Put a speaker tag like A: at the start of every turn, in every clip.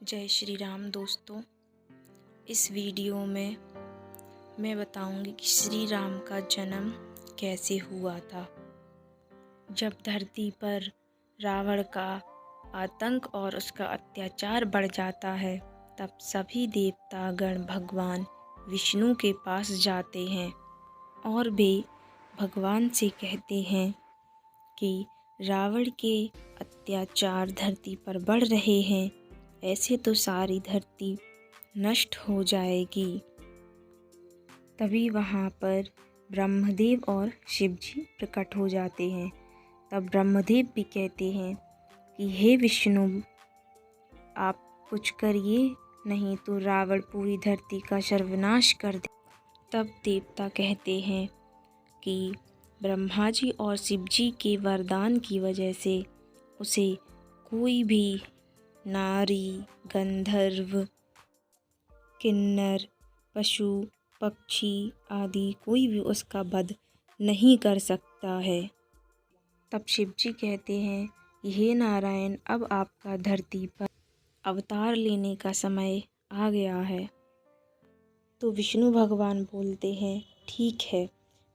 A: जय श्री राम दोस्तों। इस वीडियो में मैं बताऊंगी कि श्री राम का जन्म कैसे हुआ था। जब धरती पर रावण का आतंक और उसका अत्याचार बढ़ जाता है, तब सभी देवतागण भगवान विष्णु के पास जाते हैं और वे भगवान से कहते हैं कि रावण के अत्याचार धरती पर बढ़ रहे हैं, ऐसे तो सारी धरती नष्ट हो जाएगी। तभी वहाँ पर ब्रह्मदेव और शिवजी प्रकट हो जाते हैं। तब ब्रह्मदेव भी कहते हैं कि हे विष्णु, आप कुछ करिए, नहीं तो रावण पूरी धरती का सर्वनाश कर दे। तब देवता कहते हैं कि ब्रह्मा जी और शिव जी के वरदान की वजह से उसे कोई भी नारी, गंधर्व, किन्नर, पशु, पक्षी आदि कोई भी उसका वध नहीं कर सकता है। तब शिव जी कहते हैं कि हे नारायण, अब आपका धरती पर अवतार लेने का समय आ गया है। तो विष्णु भगवान बोलते हैं, ठीक है,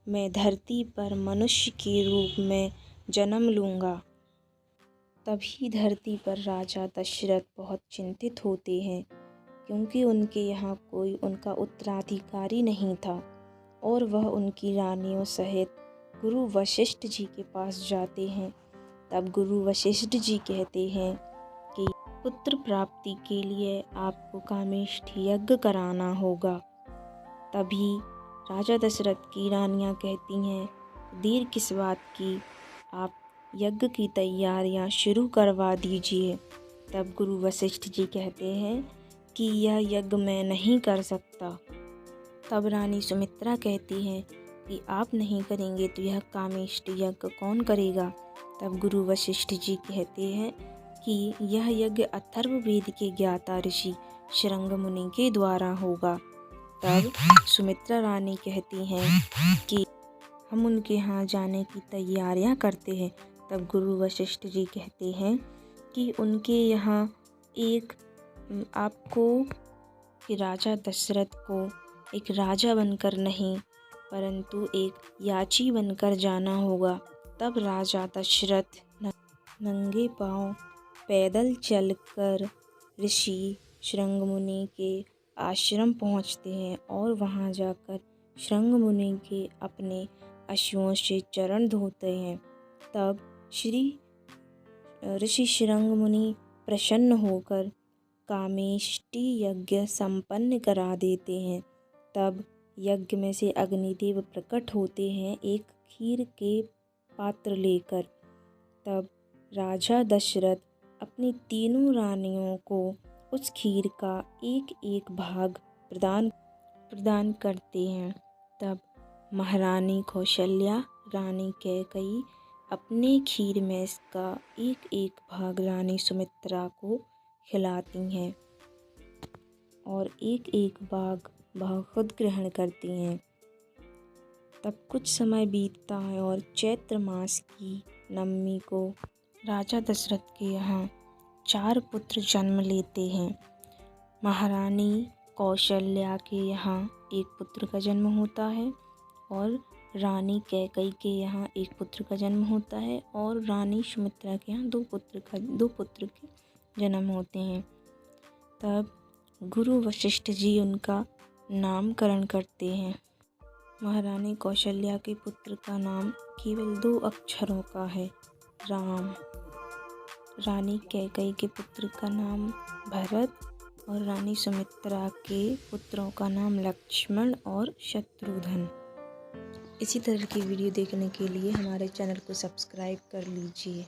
A: मैं धरती पर मनुष्य के रूप में जन्म लूँगा। तभी धरती पर राजा दशरथ बहुत चिंतित होते हैं, क्योंकि उनके यहाँ कोई उनका उत्तराधिकारी नहीं था और वह उनकी रानियों सहित गुरु वशिष्ठ जी के पास जाते हैं। तब गुरु वशिष्ठ जी कहते हैं कि पुत्र प्राप्ति के लिए आपको कामेष्टि यज्ञ कराना होगा। तभी राजा दशरथ की रानियाँ कहती हैं, देर किस बात की, आप यज्ञ की तैयारियां शुरू करवा दीजिए। तब गुरु वशिष्ठ जी कहते हैं कि यह यज्ञ मैं नहीं कर सकता। तब रानी सुमित्रा कहती हैं कि आप नहीं करेंगे तो यह कामेष्टि यज्ञ कौन करेगा। तब गुरु वशिष्ठ जी कहते हैं कि यह यज्ञ अथर्ववेद के ज्ञाता ऋषि शृंग मुनि के द्वारा होगा। तब सुमित्रा रानी कहती हैं कि हम उनके यहाँ जाने की तैयारियां करते हैं। तब गुरु वशिष्ठ जी कहते हैं कि उनके यहाँ आपको कि राजा दशरथ को एक राजा बनकर नहीं, परंतु एक याची बनकर जाना होगा। तब राजा दशरथ नंगे पांव पैदल चलकर ऋषि शृंग मुनि के आश्रम पहुँचते हैं और वहाँ जाकर शृंग मुनि के अपने अश्वों से चरण धोते हैं। तब ऋषि शृंग मुनि प्रसन्न होकर कामेष्टि यज्ञ संपन्न करा देते हैं। तब यज्ञ में से अग्निदेव प्रकट होते हैं एक खीर के पात्र लेकर। तब राजा दशरथ अपनी तीनों रानियों को उस खीर का एक एक भाग प्रदान करते हैं। तब महारानी कौशल्या, रानी कैकेयी अपने खीर में इसका एक एक भाग रानी सुमित्रा को खिलाती हैं और एक एक भाग वह खुद ग्रहण करती हैं। तब कुछ समय बीतता है और चैत्र मास की नवमी को राजा दशरथ के यहाँ 4 पुत्र जन्म लेते हैं। महारानी कौशल्या के यहाँ एक पुत्र का जन्म होता है और रानी कैकेयी के यहाँ एक पुत्र का जन्म होता है और रानी सुमित्रा के यहाँ 2 पुत्र के जन्म होते हैं। तब गुरु वशिष्ठ जी उनका नामकरण करते हैं। महारानी कौशल्या के पुत्र का नाम केवल 2 अक्षरों का है, राम। रानी कैकेयी के पुत्र का नाम भरत और रानी सुमित्रा के पुत्रों का नाम लक्ष्मण और शत्रुघ्न। इसी तरह की वीडियो देखने के लिए हमारे चैनल को सब्सक्राइब कर लीजिए।